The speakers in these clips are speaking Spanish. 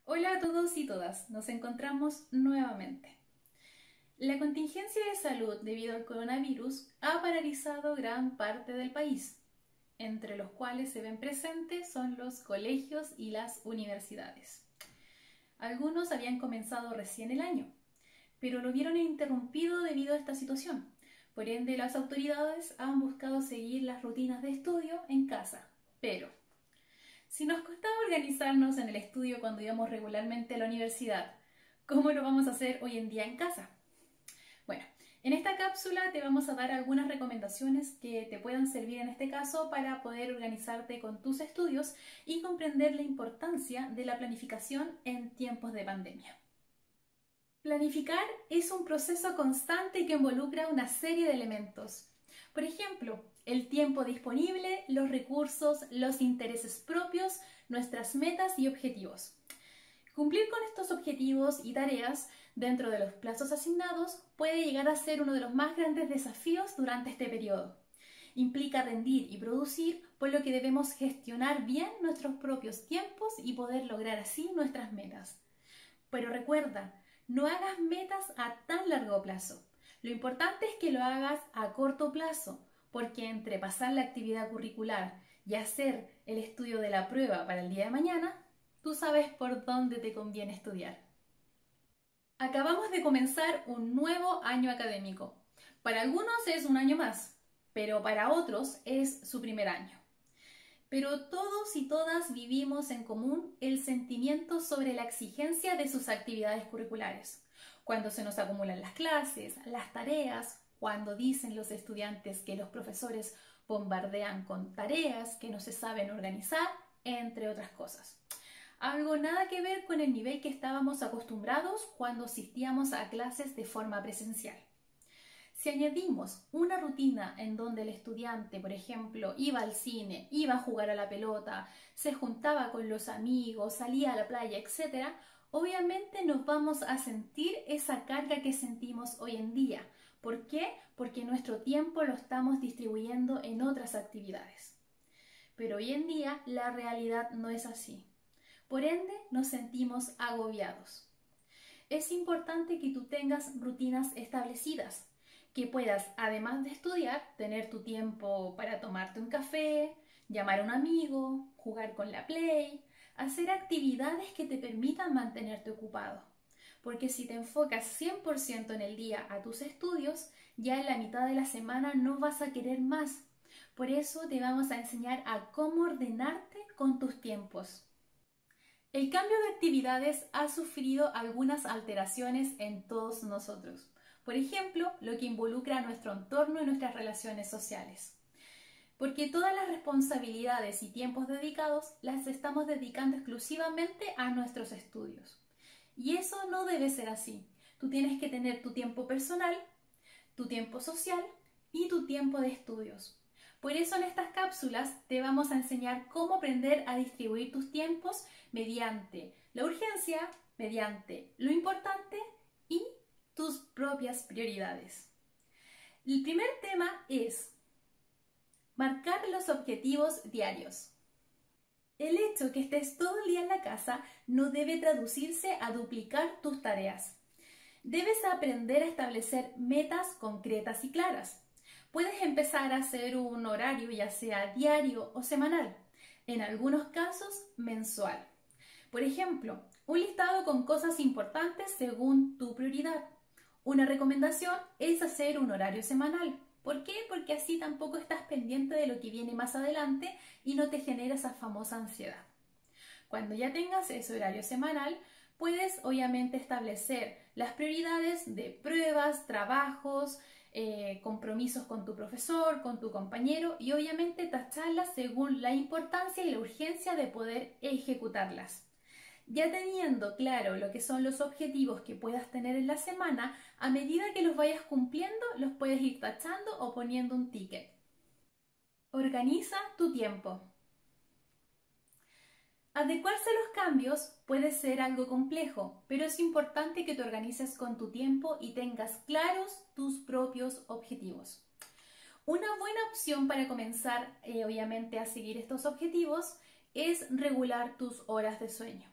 Hola a todos y todas, nos encontramos nuevamente. La contingencia de salud debido al coronavirus ha paralizado gran parte del país, entre los cuales se ven presentes son los colegios y las universidades. Algunos habían comenzado recién el año, pero lo vieron interrumpido debido a esta situación. Por ende, las autoridades han buscado seguir las rutinas de estudio en casa, pero si nos costaba organizarnos en el estudio cuando íbamos regularmente a la universidad, ¿cómo lo vamos a hacer hoy en día en casa? Bueno, en esta cápsula te vamos a dar algunas recomendaciones que te puedan servir en este caso para poder organizarte con tus estudios y comprender la importancia de la planificación en tiempos de pandemia. Planificar es un proceso constante que involucra una serie de elementos. Por ejemplo, el tiempo disponible, los recursos, los intereses propios, nuestras metas y objetivos. Cumplir con estos objetivos y tareas dentro de los plazos asignados puede llegar a ser uno de los más grandes desafíos durante este periodo. Implica rendir y producir, por lo que debemos gestionar bien nuestros propios tiempos y poder lograr así nuestras metas. Pero recuerda, no hagas metas a tan largo plazo. Lo importante es que lo hagas a corto plazo, porque entre pasar la actividad curricular y hacer el estudio de la prueba para el día de mañana, tú sabes por dónde te conviene estudiar. Acabamos de comenzar un nuevo año académico. Para algunos es un año más, pero para otros es su primer año. Pero todos y todas vivimos en común el sentimiento sobre la exigencia de sus actividades curriculares. Cuando se nos acumulan las clases, las tareas, cuando dicen los estudiantes que los profesores bombardean con tareas que no se saben organizar, entre otras cosas. Algo nada que ver con el nivel que estábamos acostumbrados cuando asistíamos a clases de forma presencial. Si añadimos una rutina en donde el estudiante, por ejemplo, iba al cine, iba a jugar a la pelota, se juntaba con los amigos, salía a la playa, etc., obviamente nos vamos a sentir esa carga que sentimos hoy en día. ¿Por qué? Porque nuestro tiempo lo estamos distribuyendo en otras actividades. Pero hoy en día la realidad no es así. Por ende, nos sentimos agobiados. Es importante que tú tengas rutinas establecidas, que puedas, además de estudiar, tener tu tiempo para tomarte un café, llamar a un amigo, jugar con la Play, hacer actividades que te permitan mantenerte ocupado. Porque si te enfocas 100% en el día a tus estudios, ya en la mitad de la semana no vas a querer más. Por eso te vamos a enseñar a cómo ordenarte con tus tiempos. El cambio de actividades ha sufrido algunas alteraciones en todos nosotros. Por ejemplo, lo que involucra a nuestro entorno y nuestras relaciones sociales. Porque todas las responsabilidades y tiempos dedicados las estamos dedicando exclusivamente a nuestros estudios. Y eso no debe ser así. Tú tienes que tener tu tiempo personal, tu tiempo social y tu tiempo de estudios. Por eso en estas cápsulas te vamos a enseñar cómo aprender a distribuir tus tiempos mediante la urgencia, mediante lo importante y tus propias prioridades. El primer tema es marcar los objetivos diarios. El hecho que estés todo el día en la casa no debe traducirse a duplicar tus tareas. Debes aprender a establecer metas concretas y claras. Puedes empezar a hacer un horario, ya sea diario o semanal, en algunos casos mensual. Por ejemplo, un listado con cosas importantes según tu prioridad. Una recomendación es hacer un horario semanal. ¿Por qué? Porque así tampoco estás pendiente de lo que viene más adelante y no te genera esa famosa ansiedad. Cuando ya tengas ese horario semanal, puedes obviamente establecer las prioridades de pruebas, trabajos, compromisos con tu profesor, con tu compañero y obviamente tacharlas según la importancia y la urgencia de poder ejecutarlas. Ya teniendo claro lo que son los objetivos que puedas tener en la semana, a medida que los vayas cumpliendo, los puedes ir tachando o poniendo un ticket. Organiza tu tiempo. Adecuarse a los cambios puede ser algo complejo, pero es importante que te organices con tu tiempo y tengas claros tus propios objetivos. Una buena opción para comenzar, obviamente, a seguir estos objetivos es regular tus horas de sueño.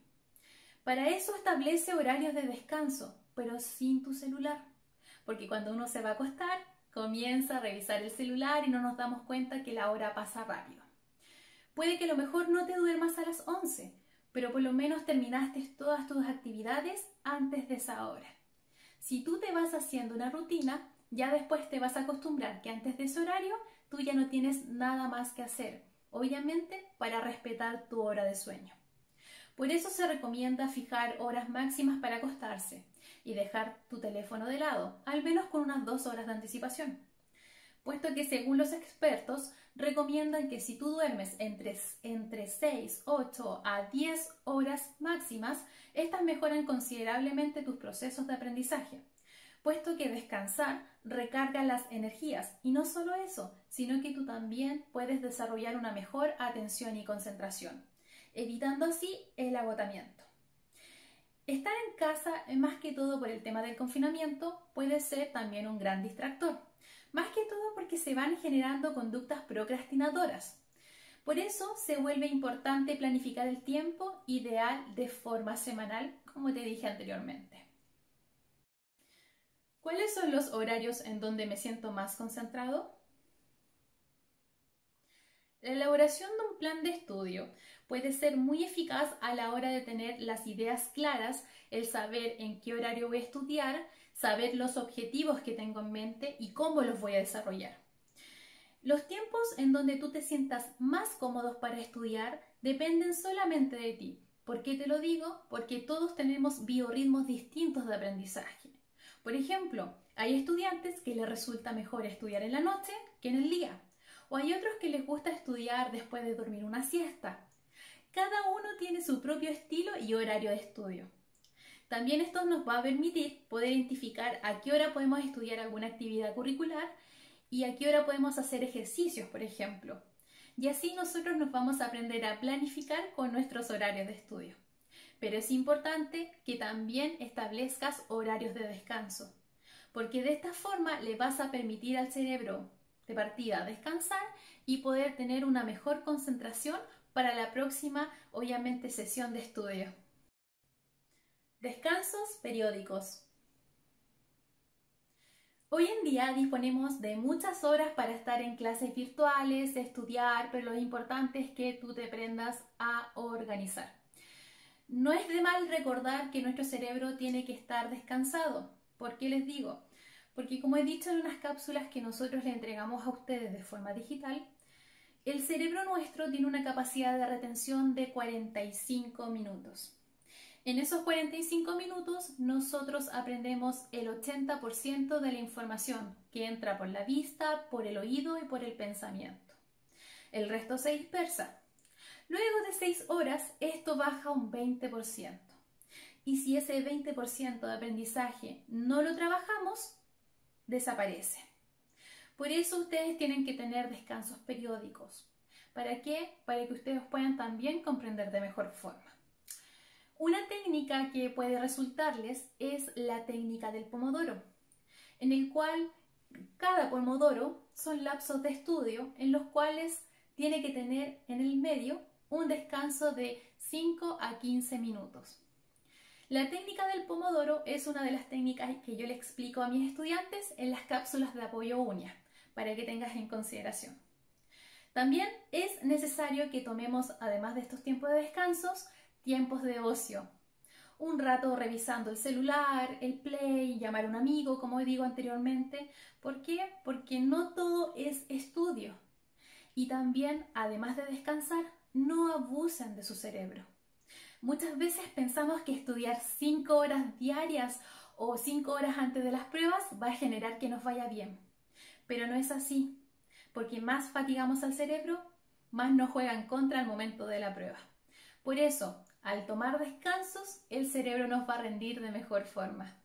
Para eso establece horarios de descanso, pero sin tu celular, porque cuando uno se va a acostar, comienza a revisar el celular y no nos damos cuenta que la hora pasa rápido. Puede que a lo mejor no te duermas a las 11, pero por lo menos terminaste todas tus actividades antes de esa hora. Si tú te vas haciendo una rutina, ya después te vas a acostumbrar que antes de ese horario tú ya no tienes nada más que hacer, obviamente para respetar tu hora de sueño. Por eso se recomienda fijar horas máximas para acostarse y dejar tu teléfono de lado, al menos con unas 2 horas de anticipación. Puesto que según los expertos recomiendan que si tú duermes entre 6, 8 a 10 horas máximas, estas mejoran considerablemente tus procesos de aprendizaje, puesto que descansar recarga las energías y no solo eso, sino que tú también puedes desarrollar una mejor atención y concentración, evitando así el agotamiento. Estar en casa, más que todo por el tema del confinamiento, puede ser también un gran distractor. Más que todo porque se van generando conductas procrastinadoras. Por eso se vuelve importante planificar el tiempo ideal de forma semanal, como te dije anteriormente. ¿Cuáles son los horarios en donde me siento más concentrado? La elaboración de un plan de estudio puede ser muy eficaz a la hora de tener las ideas claras, el saber en qué horario voy a estudiar, saber los objetivos que tengo en mente y cómo los voy a desarrollar. Los tiempos en donde tú te sientas más cómodos para estudiar dependen solamente de ti. ¿Por qué te lo digo? Porque todos tenemos biorritmos distintos de aprendizaje. Por ejemplo, hay estudiantes que les resulta mejor estudiar en la noche que en el día. O hay otros que les gusta estudiar después de dormir una siesta. Cada uno tiene su propio estilo y horario de estudio. También esto nos va a permitir poder identificar a qué hora podemos estudiar alguna actividad curricular y a qué hora podemos hacer ejercicios, por ejemplo. Y así nosotros nos vamos a aprender a planificar con nuestros horarios de estudio. Pero es importante que también establezcas horarios de descanso, porque de esta forma le vas a permitir al cerebro de partida descansar y poder tener una mejor concentración para la próxima, obviamente, sesión de estudio. Descansos periódicos. Hoy en día disponemos de muchas horas para estar en clases virtuales, estudiar, pero lo importante es que tú te aprendas a organizar. No es de mal recordar que nuestro cerebro tiene que estar descansado. ¿Por qué les digo? Porque como he dicho en unas cápsulas que nosotros le entregamos a ustedes de forma digital, el cerebro nuestro tiene una capacidad de retención de 45 minutos. En esos 45 minutos nosotros aprendemos el 80% de la información que entra por la vista, por el oído y por el pensamiento. El resto se dispersa. Luego de 6 horas esto baja un 20%. Y si ese 20% de aprendizaje no lo trabajamos, desaparece. Por eso ustedes tienen que tener descansos periódicos. ¿Para qué? Para que ustedes puedan también comprender de mejor forma. Una técnica que puede resultarles es la técnica del pomodoro, en el cual cada pomodoro son lapsos de estudio en los cuales tiene que tener en el medio un descanso de 5 a 15 minutos. La técnica del pomodoro es una de las técnicas que yo le explico a mis estudiantes en las cápsulas de apoyo UNIA, para que tengas en consideración. También es necesario que tomemos, además de estos tiempos de descansos, tiempos de ocio. Un rato revisando el celular, el play, llamar a un amigo, como digo anteriormente. ¿Por qué? Porque no todo es estudio. Y también, además de descansar, no abusen de su cerebro. Muchas veces pensamos que estudiar 5 horas diarias o 5 horas antes de las pruebas va a generar que nos vaya bien. Pero no es así, porque más fatigamos al cerebro, más nos juega en contra al momento de la prueba. Por eso, al tomar descansos, el cerebro nos va a rendir de mejor forma.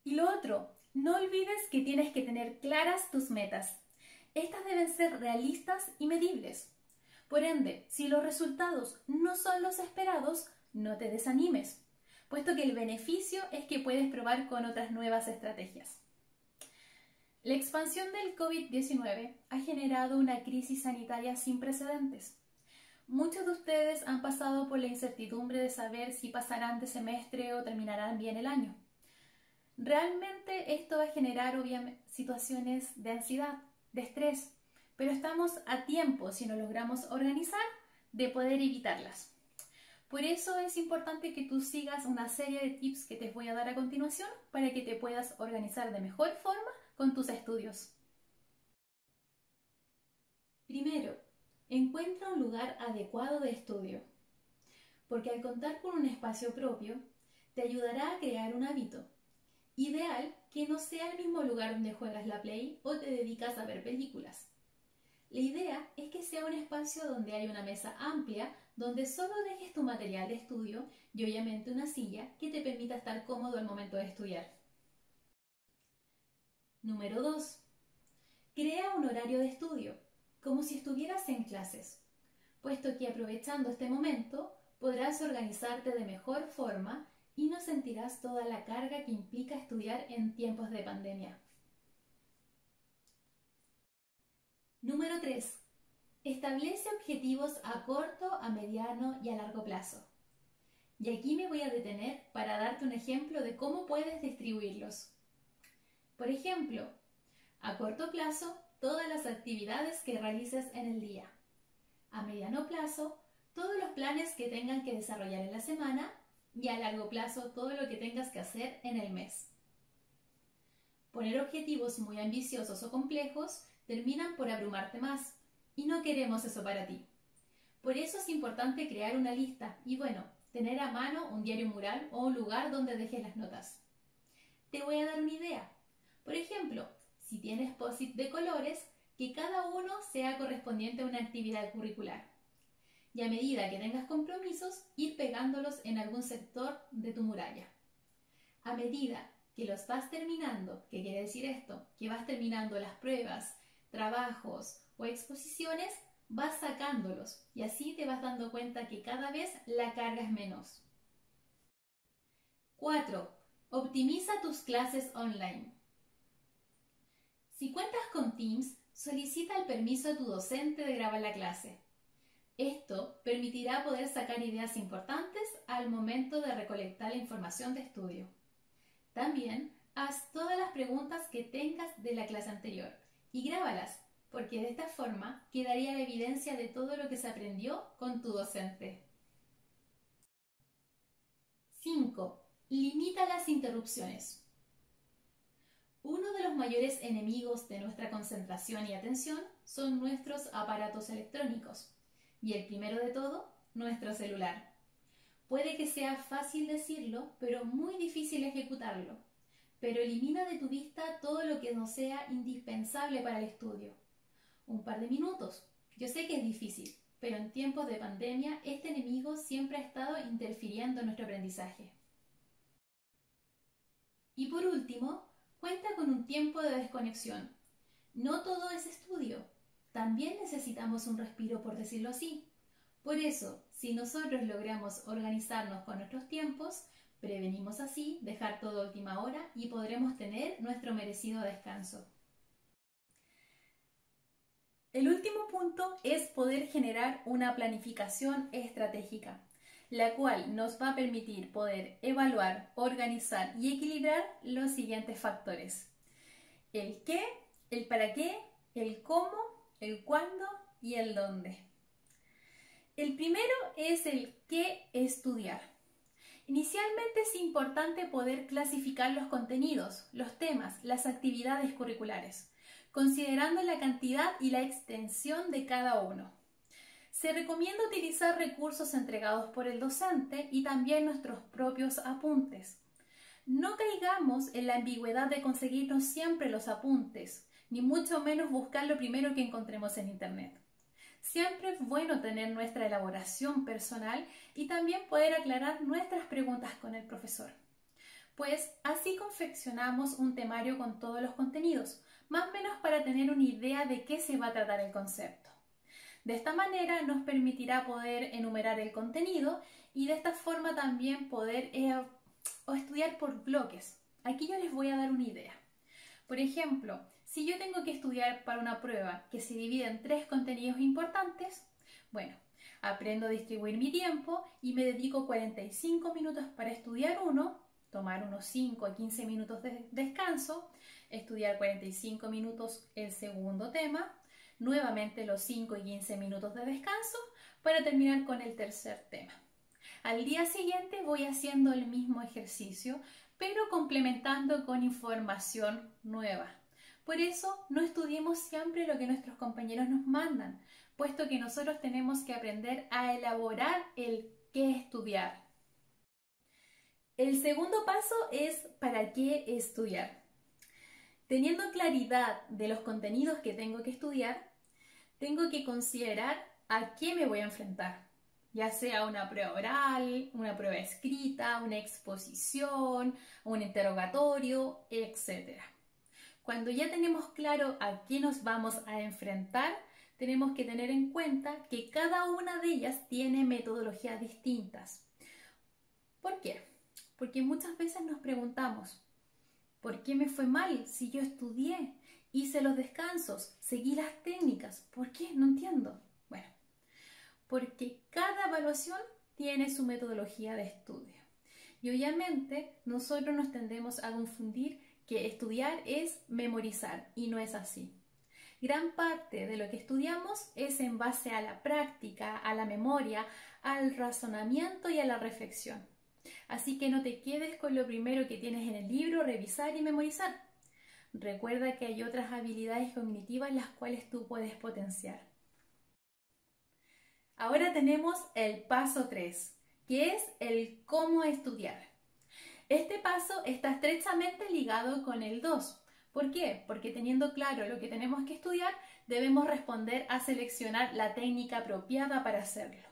Y lo otro, no olvides que tienes que tener claras tus metas. Estas deben ser realistas y medibles. Por ende, si los resultados no son los esperados, no te desanimes, puesto que el beneficio es que puedes probar con otras nuevas estrategias. La expansión del COVID-19 ha generado una crisis sanitaria sin precedentes. Muchos de ustedes han pasado por la incertidumbre de saber si pasarán de semestre o terminarán bien el año. Realmente esto va a generar obviamente situaciones de ansiedad, de estrés, pero estamos a tiempo, si nos logramos organizar, de poder evitarlas. Por eso es importante que tú sigas una serie de tips que te voy a dar a continuación para que te puedas organizar de mejor forma con tus estudios. Primero, encuentra un lugar adecuado de estudio, porque al contar con un espacio propio, te ayudará a crear un hábito. Ideal que no sea el mismo lugar donde juegas la Play o te dedicas a ver películas. La idea es que sea un espacio donde hay una mesa amplia, donde solo dejes tu material de estudio y obviamente una silla que te permita estar cómodo al momento de estudiar. Número 2. Crea un horario de estudio, como si estuvieras en clases, puesto que aprovechando este momento podrás organizarte de mejor forma y no sentirás toda la carga que implica estudiar en tiempos de pandemia. Número 3. Establece objetivos a corto, a mediano y a largo plazo. Y aquí me voy a detener para darte un ejemplo de cómo puedes distribuirlos. Por ejemplo, a corto plazo, todas las actividades que realices en el día. A mediano plazo, todos los planes que tengan que desarrollar en la semana y a largo plazo, todo lo que tengas que hacer en el mes. Poner objetivos muy ambiciosos o complejos terminan por abrumarte más y no queremos eso para ti. Por eso es importante crear una lista y tener a mano un diario mural o un lugar donde dejes las notas. Te voy a dar una idea. Por ejemplo, si tienes post-it de colores, que cada uno sea correspondiente a una actividad curricular. Y a medida que tengas compromisos, ir pegándolos en algún sector de tu muralla. A medida que los vas terminando, ¿qué quiere decir esto? Que vas terminando las pruebas, trabajos o exposiciones, vas sacándolos y así te vas dando cuenta que cada vez la carga es menos. 4. Optimiza tus clases online. Si cuentas con Teams, solicita el permiso a tu docente de grabar la clase. Esto permitirá poder sacar ideas importantes al momento de recolectar la información de estudio. También haz todas las preguntas que tengas de la clase anterior y grábalas, porque de esta forma quedaría la evidencia de todo lo que se aprendió con tu docente. 5. Limita las interrupciones. Uno de los mayores enemigos de nuestra concentración y atención son nuestros aparatos electrónicos, y el primero de todo, nuestro celular. Puede que sea fácil decirlo, pero muy difícil ejecutarlo. Pero elimina de tu vista todo lo que no sea indispensable para el estudio. Un par de minutos. Yo sé que es difícil, pero en tiempos de pandemia este enemigo siempre ha estado interfiriendo en nuestro aprendizaje. Y por último, cuenta con un tiempo de desconexión. No todo es estudio. También necesitamos un respiro, por decirlo así. Por eso, si nosotros logramos organizarnos con nuestros tiempos, prevenimos así dejar todo a última hora y podremos tener nuestro merecido descanso. El último punto es poder generar una planificación estratégica, la cual nos va a permitir poder evaluar, organizar y equilibrar los siguientes factores: el qué, el para qué, el cómo, el cuándo y el dónde. El primero es el qué estudiar. Inicialmente es importante poder clasificar los contenidos, los temas, las actividades curriculares, considerando la cantidad y la extensión de cada uno. Se recomienda utilizar recursos entregados por el docente y también nuestros propios apuntes. No caigamos en la ambigüedad de conseguirnos siempre los apuntes, ni mucho menos buscar lo primero que encontremos en Internet. Siempre es bueno tener nuestra elaboración personal y también poder aclarar nuestras preguntas con el profesor. Pues así confeccionamos un temario con todos los contenidos, más o menos para tener una idea de qué se va a tratar el concepto. De esta manera nos permitirá poder enumerar el contenido y de esta forma también poder estudiar por bloques. Aquí yo les voy a dar una idea. Por ejemplo, si yo tengo que estudiar para una prueba que se divide en 3 contenidos importantes, Bueno, aprendo a distribuir mi tiempo y me dedico 45 minutos para estudiar uno, tomar unos 5 a 15 minutos de descanso, estudiar 45 minutos el segundo tema, nuevamente los 5 y 15 minutos de descanso para terminar con el tercer tema. Al día siguiente voy haciendo el mismo ejercicio, pero complementando con información nueva. Por eso no estudiemos siempre lo que nuestros compañeros nos mandan, puesto que nosotros tenemos que aprender a elaborar el qué estudiar. El segundo paso es ¿para qué estudiar? Teniendo claridad de los contenidos que tengo que estudiar, tengo que considerar a qué me voy a enfrentar, ya sea una prueba oral, una prueba escrita, una exposición, un interrogatorio, etc. Cuando ya tenemos claro a qué nos vamos a enfrentar, tenemos que tener en cuenta que cada una de ellas tiene metodologías distintas. ¿Por qué? Porque muchas veces nos preguntamos, ¿por qué me fue mal si yo estudié, hice los descansos, seguí las técnicas? ¿Por qué? No entiendo. Bueno, porque cada evaluación tiene su metodología de estudio. Y obviamente nosotros nos tendemos a confundir que estudiar es memorizar y no es así. Gran parte de lo que estudiamos es en base a la práctica, a la memoria, al razonamiento y a la reflexión. Así que no te quedes con lo primero que tienes en el libro, revisar y memorizar. Recuerda que hay otras habilidades cognitivas las cuales tú puedes potenciar. Ahora tenemos el paso 3, que es el cómo estudiar. Este paso está estrechamente ligado con el 2. ¿Por qué? Porque teniendo claro lo que tenemos que estudiar, debemos responder a seleccionar la técnica apropiada para hacerlo.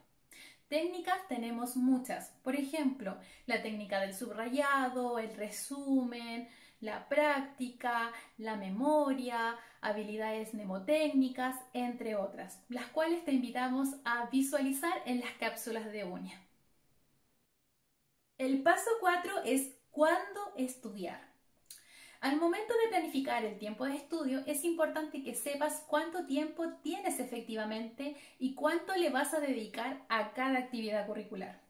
Técnicas tenemos muchas. Por ejemplo, la técnica del subrayado, el resumen, la práctica, la memoria, habilidades mnemotécnicas, entre otras, las cuales te invitamos a visualizar en las cápsulas de uña. El paso 4 es ¿cuándo estudiar? Al momento de planificar el tiempo de estudio, es importante que sepas cuánto tiempo tienes efectivamente y cuánto le vas a dedicar a cada actividad curricular.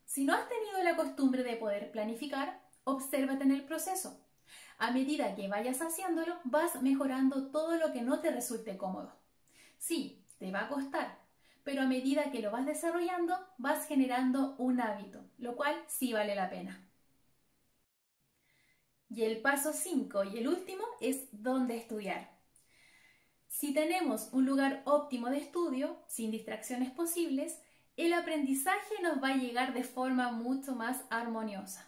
Si no has tenido la costumbre de poder planificar, obsérvate en el proceso. A medida que vayas haciéndolo, vas mejorando todo lo que no te resulte cómodo. Sí, te va a costar, pero a medida que lo vas desarrollando, vas generando un hábito, lo cual sí vale la pena. Y el paso 5 y el último es dónde estudiar. Si tenemos un lugar óptimo de estudio, sin distracciones posibles, el aprendizaje nos va a llegar de forma mucho más armoniosa.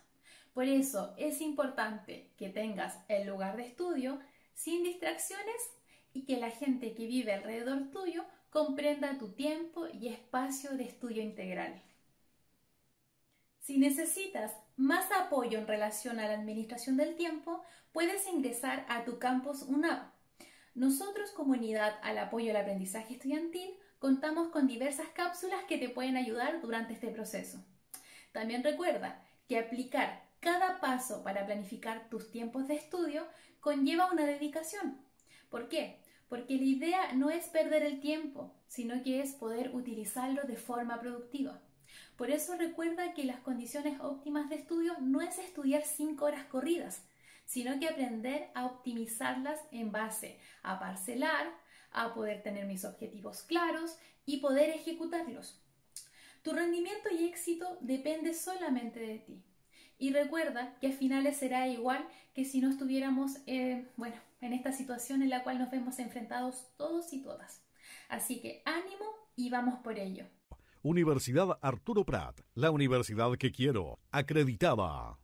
Por eso es importante que tengas el lugar de estudio sin distracciones y que la gente que vive alrededor tuyo comprenda tu tiempo y espacio de estudio integral. Si necesitas más apoyo en relación a la administración del tiempo, puedes ingresar a tu campus UNAV. Nosotros, como unidad al apoyo al aprendizaje estudiantil, contamos con diversas cápsulas que te pueden ayudar durante este proceso. También recuerda que aplicar cada paso para planificar tus tiempos de estudio conlleva una dedicación. ¿Por qué? Porque la idea no es perder el tiempo, sino que es poder utilizarlo de forma productiva. Por eso recuerda que las condiciones óptimas de estudio no es estudiar 5 horas corridas, sino que aprender a optimizarlas en base a parcelar, a poder tener mis objetivos claros y poder ejecutarlos. Tu rendimiento y éxito depende solamente de ti. Y recuerda que a finales será igual que si no estuviéramos en esta situación en la cual nos vemos enfrentados todos y todas. Así que ánimo y vamos por ello. Universidad Arturo Prat, la universidad que quiero, acreditada.